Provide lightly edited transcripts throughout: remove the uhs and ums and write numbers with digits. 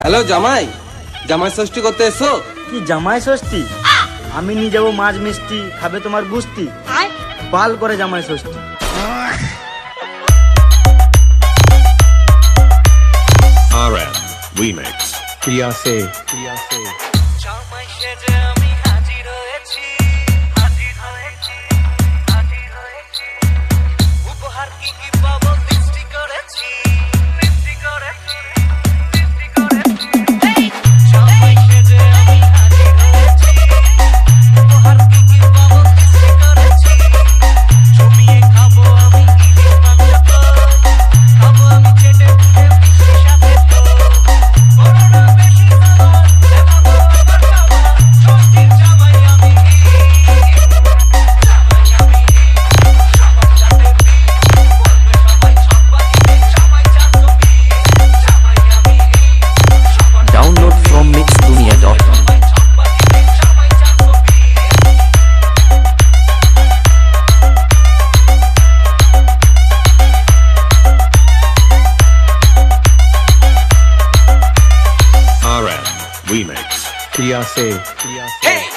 Hello জামাই, জামাই ষষ্ঠী করতে এসো? কি জামাই ষষ্ঠী? আমি নিয়ে যাবো মাছ মিষ্টি, খাবে তোমার গুষ্টি। পাল করে জামাই ষষ্ঠী। RM Remix প্রিয়া সে জামাই সেজে আমি হাজির হয়েছি, উপহার কি কি পাবো দৃষ্টি করেছি। জামাই সেজে আমি হাজির হয়েছি, উপহার কি কি পাবো দৃষ্টি করেছি। জমিয়ে খাবো আমি ইলিশ মাংস, খাবো আমি চেটে পুটে মিষ্টির সাথে তো। বড় না বেশি খাবার, দেখাবো আমার খাবার, ষষ্ঠীর জামাই আমি, সবার সাথে বলবে সবাই ছক্কা দিয়ে জামাই চাঁদো জামাই আমি, Download from mixdunia.com. সবাই ছক্কা দিয়ে জামাই চাঁদো। RM Remix Priya say RM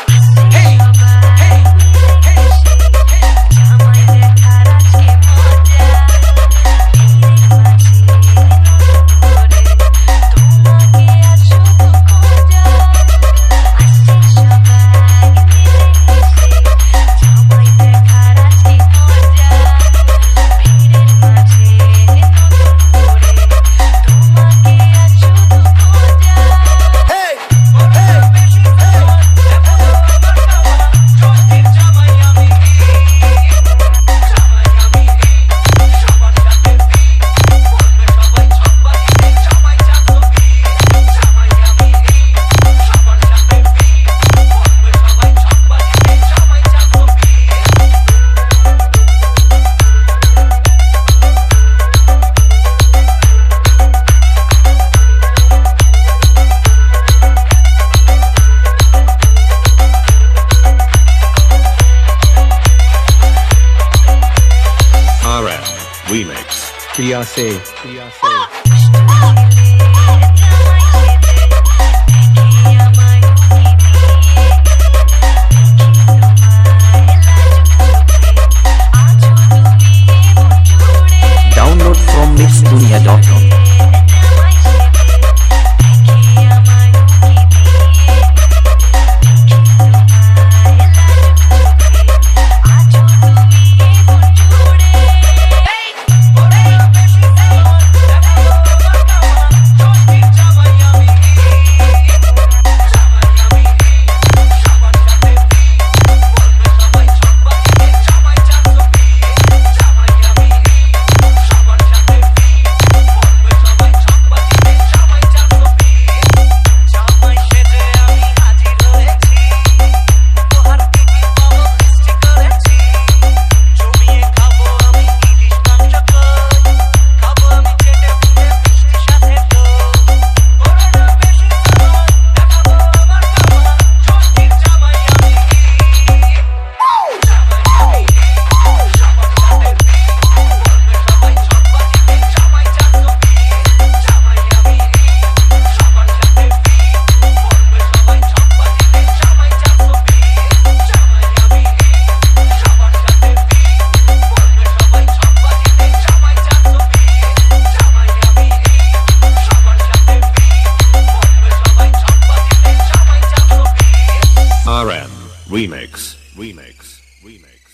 Remix Priya say Download from mixdunia.com. RM Remix Remix Remix